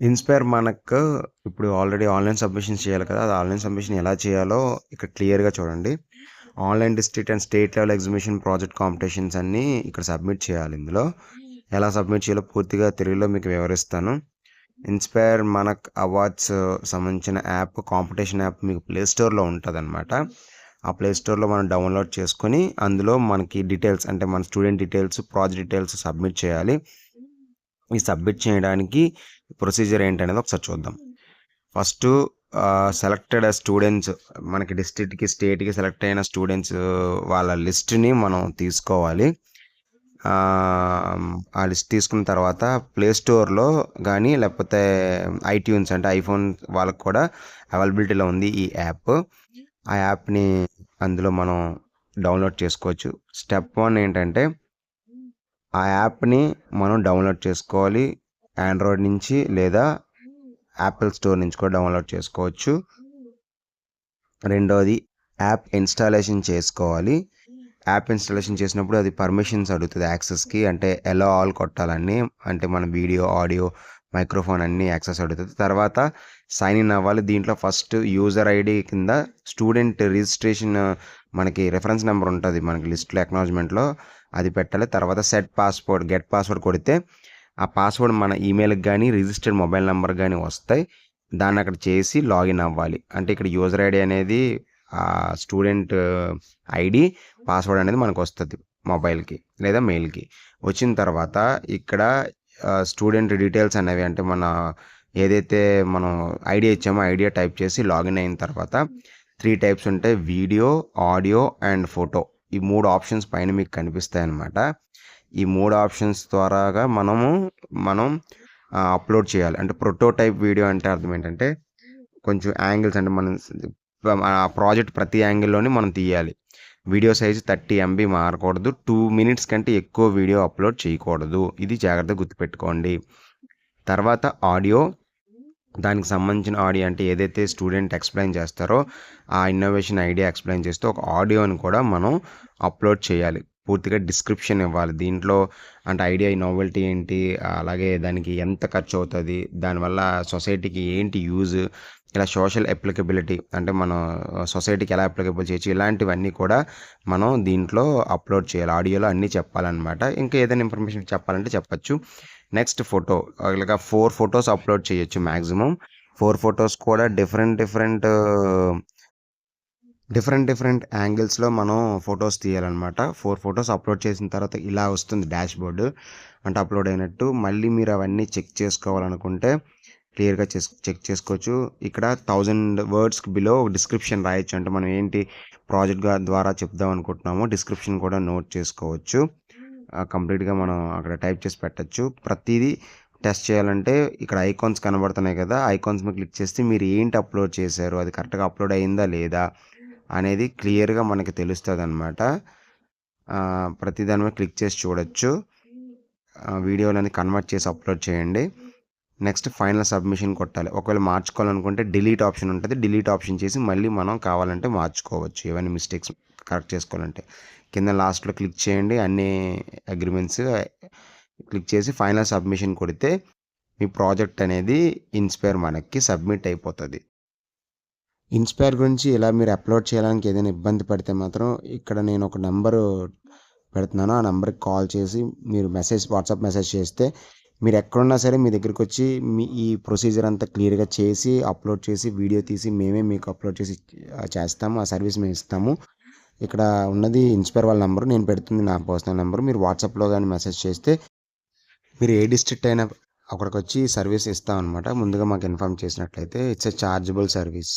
Inspire మనకు ఇప్పుడు already online submissions చేయాలి కదా, అది ఆన్లైన్ సబ్మిషన్ ఎలా చేయాలో ఇక్కడ క్లియర్గా చూడండి. Online district and state level exhibition project competitions అన్నీ ఇక్కడ సబ్మిట్ చేయాలి. ఇందులో ఎలా సబ్మిట్ చేయాలో పూర్తిగా తెలుగులో మీకు వివరిస్తాను. ఇన్స్పైర్ మనక్ అవార్డ్స్ సంబంధించిన యాప్, కాంపిటీషన్ యాప్ మీకు ప్లే స్టోర్లో ఉంటుంది అనమాట. ఆ ప్లే స్టోర్లో మనం డౌన్లోడ్ చేసుకొని అందులో మనకి డీటెయిల్స్ అంటే మన student details, project details submit చేయాలి. ఈ సబ్మిట్ చేయడానికి ప్రొసీజర్ ఏంటనేది ఒకసారి చూద్దాం. ఫస్ట్ సెలెక్టెడ్ స్టూడెంట్స్, మనకి డిస్ట్రిక్ట్కి స్టేట్కి సెలెక్ట్ అయిన స్టూడెంట్స్ వాళ్ళ లిస్ట్ని మనం తీసుకోవాలి. ఆ లిస్ట్ తీసుకున్న తర్వాత ప్లే స్టోర్లో కానీ లేకపోతే ఐట్యూన్స్ అంటే ఐఫోన్ వాళ్ళకు కూడా అవైలబిలిటీలో ఉంది ఈ యాప్. ఆ యాప్ని అందులో మనం డౌన్లోడ్ చేసుకోవచ్చు. స్టెప్ 1 ఏంటంటే ఆ యాప్ని మనం డౌన్లోడ్ చేసుకోవాలి. ఆండ్రాయిడ్ నుంచి లేదా యాపిల్ స్టోర్ నుంచి కూడా డౌన్లోడ్ చేసుకోవచ్చు. రెండోది యాప్ ఇన్స్టాలేషన్ చేసుకోవాలి. యాప్ ఇన్స్టాలేషన్ చేసినప్పుడు అది పర్మిషన్స్ అడుగుతుంది యాక్సెస్కి, అంటే ఎలా ఆల్ కొట్టాలని, అంటే మన వీడియో, ఆడియో, మైక్రోఫోన్ అన్నీ యాక్సెస్ అడుగుతుంది. తర్వాత సైన్ ఇన్ అవ్వాలి. దీంట్లో ఫస్ట్ యూజర్ ఐడి కింద స్టూడెంట్ రిజిస్ట్రేషన్ మనకి రెఫరెన్స్ నెంబర్ ఉంటుంది మనకి లిస్ట్లో అక్నాలజ్మెంట్లో, అది పెట్టాలి. తర్వాత సెట్ పాస్వర్డ్, గెట్ పాస్వర్డ్ కొడితే ఆ పాస్వర్డ్ మన ఈమెయిల్కి కానీ రిజిస్టర్డ్ మొబైల్ నెంబర్ కానీ వస్తాయి. దాన్ని అక్కడ చేసి లాగిన్ అవ్వాలి. అంటే ఇక్కడ యూజర్ ఐడి అనేది స్టూడెంట్ ఐడి, పాస్వర్డ్ అనేది మనకు వస్తుంది మొబైల్కి లేదా మెయిల్కి. వచ్చిన తర్వాత ఇక్కడ స్టూడెంట్ డీటెయిల్స్ అనేవి, అంటే మన ఏదైతే మనం ఐడియా ఇచ్చామో ఐడియా టైప్ చేసి లాగిన్ అయిన తర్వాత 3 టైప్స్ ఉంటాయి: వీడియో, ఆడియో అండ్ ఫోటో. ఈ 3 ఆప్షన్స్ పైన మీకు కనిపిస్తాయి అన్నమాట. ఈ 3 ఆప్షన్స్ ద్వారాగా మనం అప్లోడ్ చేయాలి. అంటే ప్రోటోటైప్ వీడియో అంటే అర్థం ఏంటంటే కొంచెం యాంగిల్స్, అంటే మనం ఆ ప్రాజెక్ట్ ప్రతి యాంగిల్లోని మనం తీయాలి. Video size 30 MB మారకూడదు. 2 minutes కంటే ఎక్కువ వీడియో అప్లోడ్ చేయకూడదు. ఇది జాగ్రత్తగా గుర్తుపెట్టుకోండి. తర్వాత ఆడియో, దానికి సంబంధించిన ఆడియో అంటే ఏదైతే స్టూడెంట్ ఎక్స్ప్లెయిన్ చేస్తారో ఆ ఇన్నోవేషన్ ఐడియా ఎక్స్ప్లెయిన్ చేస్తూ ఒక ఆడియోని కూడా మనం అప్లోడ్ చేయాలి. పూర్తిగా డిస్క్రిప్షన్ ఇవ్వాలి దీంట్లో, అంటే ఐడియా నోవెల్టీ ఏంటి, అలాగే దానికి ఎంత ఖర్చు అవుతుంది, దానివల్ల సొసైటీకి ఏంటి యూజ్, ఇలా సోషల్ అప్లికబిలిటీ అంటే మనం సొసైటీకి ఎలా అప్లికబుల్ చేయొచ్చు, ఇలాంటివన్నీ కూడా మనం దీంట్లో అప్లోడ్ చేయాలి. ఆడియోలో అన్నీ చెప్పాలన్నమాట. ఇంకా ఏదైనా ఇన్ఫర్మేషన్ చెప్పాలంటే చెప్పచ్చు. నెక్స్ట్ ఫోటో, ఇలాగా 4 ఫొటోస్ అప్లోడ్ చేయొచ్చు మ్యాక్సిమం. 4 ఫొటోస్ కూడా డిఫరెంట్ యాంగిల్స్లో మనం ఫొటోస్ తీయాలన్నమాట. 4 ఫొటోస్ అప్లోడ్ చేసిన తర్వాత ఇలా వస్తుంది డాష్ బోర్డు, అంటే అప్లోడ్ అయినట్టు. మళ్ళీ మీరు అవన్నీ చెక్ చేసుకోవాలనుకుంటే క్లియర్గా చెక్ చేసుకోవచ్చు. ఇక్కడ 1000 words బిలో డిస్క్రిప్షన్ రాయొచ్చు, అంటే మనం ఏంటి ప్రాజెక్ట్ ద్వారా చెప్దాం అనుకుంటున్నామో డిస్క్రిప్షన్ కూడా నోట్ చేసుకోవచ్చు. కంప్లీట్గా మనం అక్కడ టైప్ చేసి పెట్టచ్చు. ప్రతిదీ టెస్ట్ చేయాలంటే ఇక్కడ ఐకాన్స్ కనబడుతున్నాయి కదా, ఐకాన్స్ మీద క్లిక్ చేస్తే మీరు ఏంటి అప్లోడ్ చేశారు, అది కరెక్ట్గా అప్లోడ్ అయిందా లేదా అనేది క్లియర్గా మనకి తెలుస్తుంది అనమాట. ప్రతి దాని మీద క్లిక్ చేసి చూడొచ్చు. వీడియోలని కన్వర్ట్ చేసి అప్లోడ్ చేయండి. నెక్స్ట్ ఫైనల్ సబ్మిషన్ కొట్టాలి. ఒకవేళ మార్చుకోవాలనుకుంటే డిలీట్ ఆప్షన్ ఉంటుంది, డిలీట్ ఆప్షన్ చేసి మళ్ళీ మనం కావాలంటే మార్చుకోవచ్చు ఏమైనా మిస్టేక్స్ కరెక్ట్ చేసుకోవాలంటే. కింద లాస్ట్లో క్లిక్ చేయండి, అన్ని అగ్రిమెంట్స్ క్లిక్ చేసి ఫైనల్ సబ్మిషన్ కొడితే మీ ప్రాజెక్ట్ అనేది ఇన్స్పైర్ మనకి సబ్మిట్ అయిపోతుంది. ఇన్స్పైర్ గురించి ఇలా మీరు అప్లోడ్ చేయడానికి ఏదైనా ఇబ్బంది పడితే మాత్రం ఇక్కడ నేను ఒక నెంబరు పెడుతున్నాను, ఆ నెంబర్కి కాల్ చేసి మీరు వాట్సాప్ మెసేజ్ చేస్తే మీరు ఎక్కడున్నా సరే మీ దగ్గరికి వచ్చి ఈ ప్రొసీజర్ అంతా క్లియర్గా చేసి అప్లోడ్ చేసి వీడియో తీసి మేమే మీకు అప్లోడ్ చేసి చేస్తాము. ఆ సర్వీస్ మేము ఇస్తాము. ఇక్కడ ఉన్నది ఇన్స్పైర్ వాళ్ళ నెంబరు, నేను పెడుతుంది నా పర్సనల్ నెంబరు. మీరు వాట్సాప్లో కానీ మెసేజ్ చేస్తే మీరు ఏ డిస్ట్రిక్ట్ అయినా అక్కడికి వచ్చి సర్వీస్ ఇస్తామన్నమాట. ముందుగా మాకు ఇన్ఫామ్ చేసినట్లయితే ఇట్స్ ఎ చార్జబుల్ సర్వీస్.